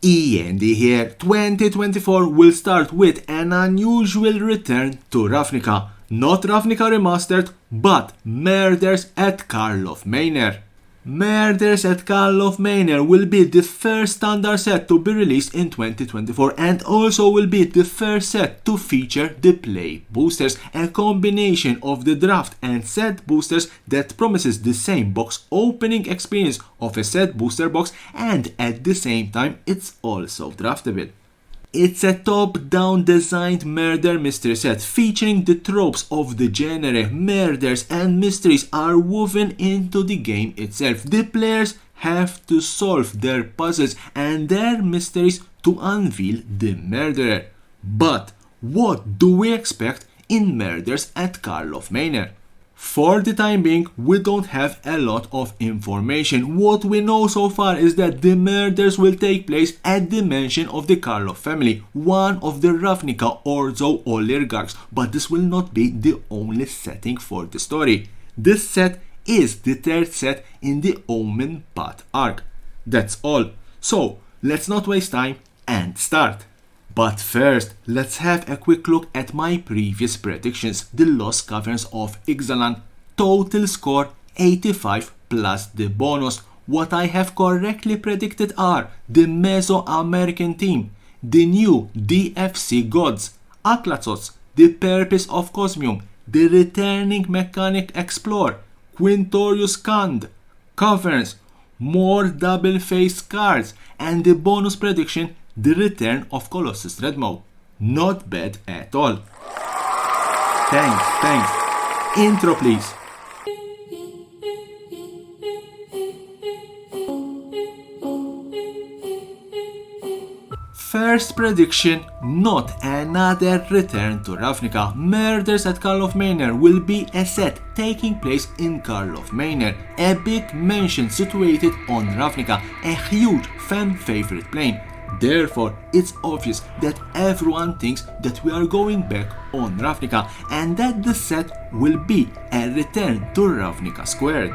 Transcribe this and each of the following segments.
E.N.D here. 2024 will start with an unusual return to Ravnica. Not Ravnica Remastered, but Murders at Karlov Manor. Murders at Karlov Manor will be the first standard set to be released in 2024 and also will be the first set to feature the play boosters, a combination of the draft and set boosters that promises the same box opening experience of a set booster box, and at the same time it's also draftable. It's a top-down designed murder mystery set featuring the tropes of the genre. Murders and mysteries are woven into the game itself. The players have to solve their puzzles and their mysteries to unveil the murderer. But what do we expect in Murders at Karlov Manor? For the time being, we don't have a lot of information. What we know so far is that the murders will take place at the mansion of the Karlov family, one of the Ravnica Orzo oligarchs, but this will not be the only setting for the story. This set is the third set in the Omen Path arc. That's all. So, let's not waste time and start. But first, let's have a quick look at my previous predictions. The Lost Caverns of Ixalan. Total score 85 plus the bonus. What I have correctly predicted are the Mesoamerican team, the new DFC gods, Aklatos, the purpose of Cosmium, the returning mechanic Explore, Quintorius Kand, Caverns, more double-faced cards, and the bonus prediction, the return of Colossus Dreadmaw. Not bad at all. Thanks. Intro please. First prediction, not another return to Ravnica. Murders at Karlov Manor will be a set taking place in Karlov Manor, a big mansion situated on Ravnica, a huge fan favorite plane. Therefore, it's obvious that everyone thinks that we are going back on Ravnica and that the set will be a return to Ravnica Squared.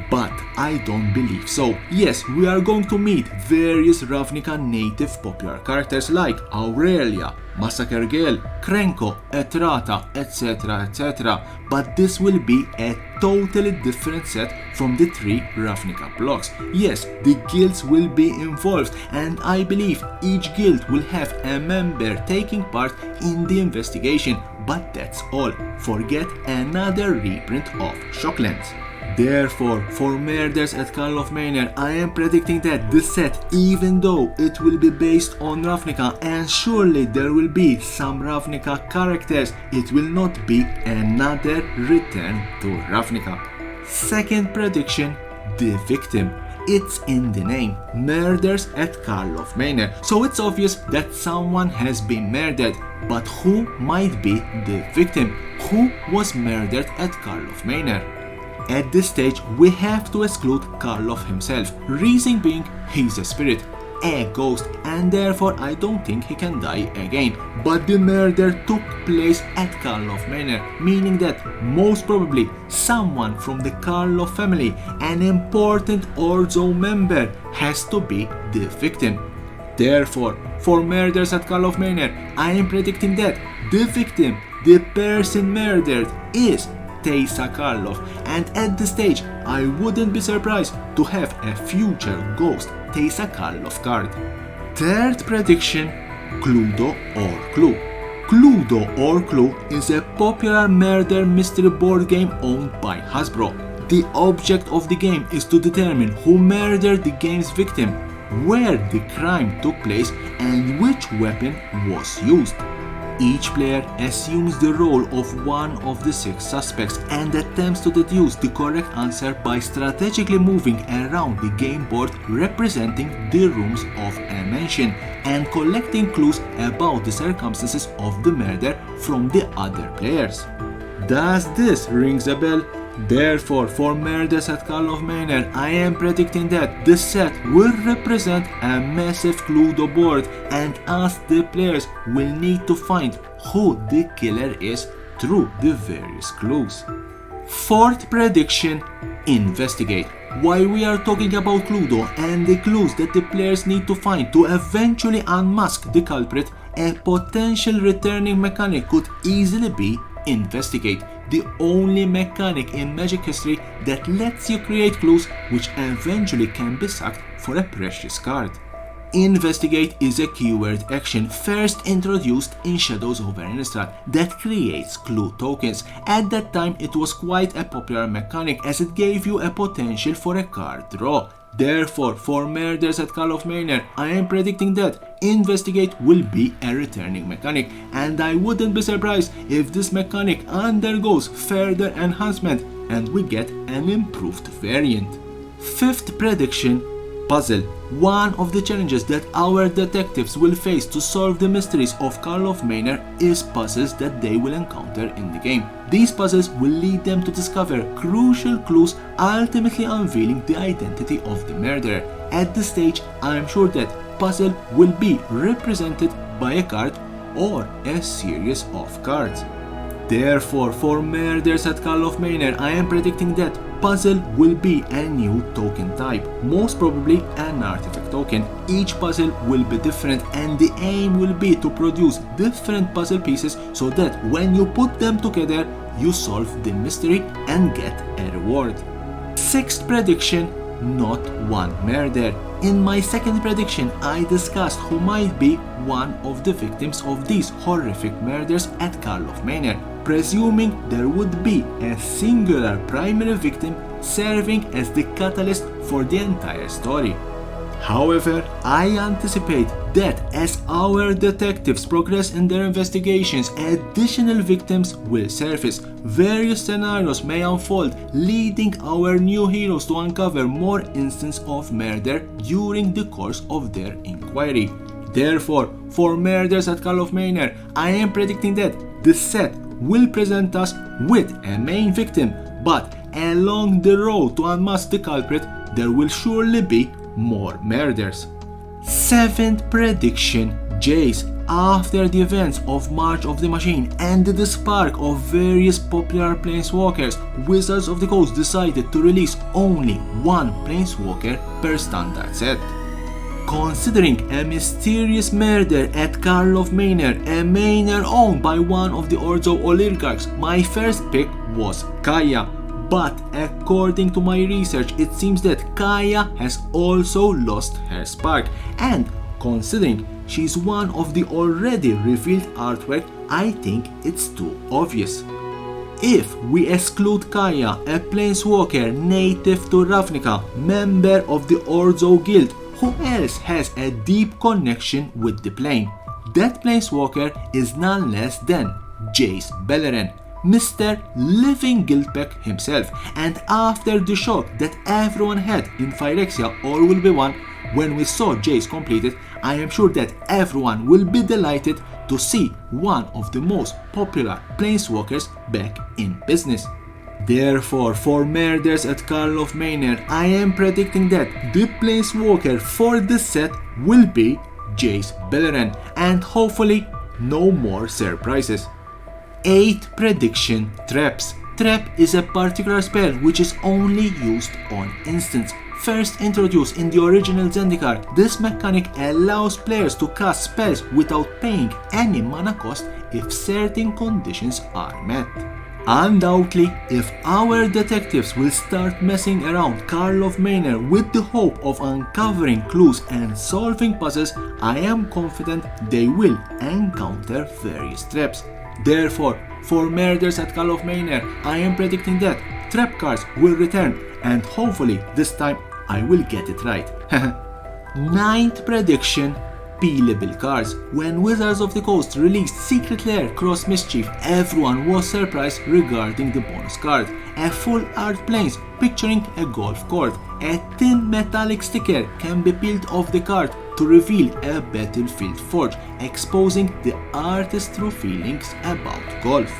But I don't believe so. Yes, we are going to meet various Ravnica native popular characters like Aurelia, Massacre Gale, Krenko, Etrata, etc. But this will be a totally different set from the three Ravnica blocks. Yes, the guilds will be involved and I believe each guild will have a member taking part in the investigation, but that's all. Forget another reprint of Shocklands. Therefore, for Murders at Karlov Manor, I am predicting that the set, even though it will be based on Ravnica and surely there will be some Ravnica characters, it will not be another return to Ravnica. Second prediction, the victim. It's in the name, Murders at Karlov Manor, so it's obvious that someone has been murdered. But who might be the victim? Who was murdered at Karlov Manor? At this stage, we have to exclude Karlov himself, reason being he's a spirit, a ghost, and therefore I don't think he can die again. But the murder took place at Karlov Manor, meaning that most probably someone from the Karlov family, an important Orzo member, has to be the victim. Therefore, for Murders at Karlov Manor, I am predicting that the victim, the person murdered, is Teysa Karlov, and at this stage I wouldn't be surprised to have a future ghost Teysa Karlov card. Third prediction, Cluedo or Clue. Cluedo or Clue is a popular murder mystery board game owned by Hasbro. The object of the game is to determine who murdered the game's victim, where the crime took place, and which weapon was used. Each player assumes the role of one of the 6 suspects and attempts to deduce the correct answer by strategically moving around the game board representing the rooms of a mansion and collecting clues about the circumstances of the murder from the other players. Does this ring a bell? Therefore, for Murders at Karlov Manor, I am predicting that the set will represent a massive Cluedo board and us, the players, will need to find who the killer is through the various clues. Fourth prediction, investigate. While we are talking about Cluedo and the clues that the players need to find to eventually unmask the culprit, a potential returning mechanic could easily be Investigate, the only mechanic in Magic history that lets you create clues which eventually can be sacked for a precious card. Investigate is a keyword action first introduced in Shadows over Innistrad that creates clue tokens. At that time it was quite a popular mechanic as it gave you a potential for a card draw. Therefore, for Murders at Karlov Manor, I am predicting that Investigate will be a returning mechanic, and I wouldn't be surprised if this mechanic undergoes further enhancement and we get an improved variant. Fifth prediction, Puzzle. One of the challenges that our detectives will face to solve the mysteries of Karlov Manor is puzzles that they will encounter in the game. These puzzles will lead them to discover crucial clues, ultimately unveiling the identity of the murderer. At this stage, I am sure that puzzle will be represented by a card or a series of cards. Therefore, for Murders at Karlov Manor, I am predicting that puzzle will be a new token type, most probably an artifact token. Each puzzle will be different and the aim will be to produce different puzzle pieces so that when you put them together, you solve the mystery and get a reward. Sixth prediction, not one murder. In my second prediction, I discussed who might be one of the victims of these horrific murders at Karlov Manor, presuming there would be a singular primary victim serving as the catalyst for the entire story. However, I anticipate that as our detectives progress in their investigations, additional victims will surface. Various scenarios may unfold, leading our new heroes to uncover more instances of murder during the course of their inquiry. Therefore, for Murders at Karlov Manor, I am predicting that the set will present us with a main victim, but along the road to unmask the culprit, there will surely be more murders. Seventh prediction, Jace. After the events of March of the Machine and the spark of various popular planeswalkers, Wizards of the Coast decided to release only one planeswalker per standard set. Considering a mysterious murder at Karlov Manor, a manor owned by one of the Orzo oligarchs, my first pick was Kaya. But according to my research, it seems that Kaya has also lost her spark, and considering she's one of the already revealed artwork, I think it's too obvious. If we exclude Kaya, a planeswalker native to Ravnica, member of the Orzo Guild, who else has a deep connection with the plane? That planeswalker is none less than Jace Beleren, Mr. Living Guildpack himself, and after the shock that everyone had in Phyrexia or will be one when we saw Jace completed, I am sure that everyone will be delighted to see one of the most popular planeswalkers back in business. Therefore, for Murders at Karlov Manor, I am predicting that the planeswalker for this set will be Jace Beleren, and hopefully no more surprises. 8th prediction, Traps. Trap is a particular spell which is only used on instants. First introduced in the original Zendikar, this mechanic allows players to cast spells without paying any mana cost if certain conditions are met. Undoubtedly, if our detectives will start messing around Karlov Manor with the hope of uncovering clues and solving puzzles, I am confident they will encounter various traps. Therefore, for Murders at Karlov Manor, I am predicting that trap cards will return, and hopefully this time I will get it right. 9th prediction, Peelable cards. When Wizards of the Coast released Secret Lair Cross Mischief, everyone was surprised regarding the bonus card. A full art planes picturing a golf court. A thin metallic sticker can be peeled off the card to reveal a Battlefield Forge, exposing the artist's true feelings about golf.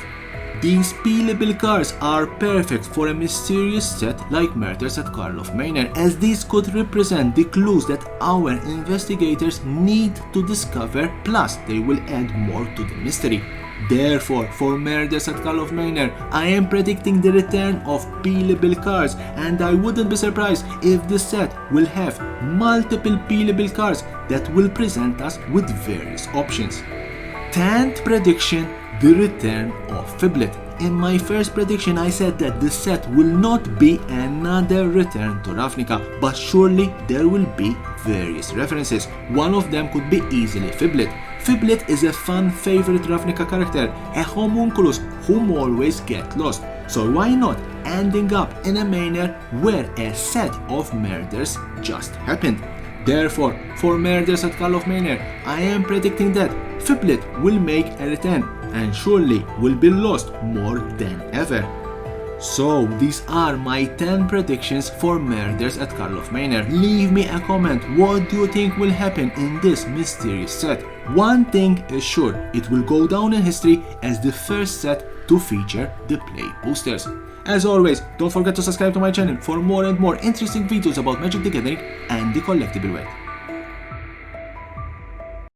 These peelable cards are perfect for a mysterious set like Murders at Karlov Manor, as these could represent the clues that our investigators need to discover, plus they will add more to the mystery. Therefore, for Murders at Karlov Manor, I am predicting the return of peelable cards, and I wouldn't be surprised if the set will have multiple peelable cards that will present us with various options. 10th prediction, the return of Fiblet. In my first prediction, I said that the set will not be another return to Ravnica, but surely there will be various references. One of them could be easily Fiblet. Fiblet is a fun favorite Ravnica character, a homunculus whom always get lost. So why not ending up in a manor where a set of murders just happened? Therefore, for Murders at Karlov Manor, I am predicting that Fiblet will make a return and surely will be lost more than ever. So these are my 10 predictions for Murders at Karlov Manor. Leave me a comment, what do you think will happen in this mysterious set? One thing is sure, it will go down in history as the first set to feature the play posters. As always, don't forget to subscribe to my channel for more and more interesting videos about Magic the Gathering and the collectible world.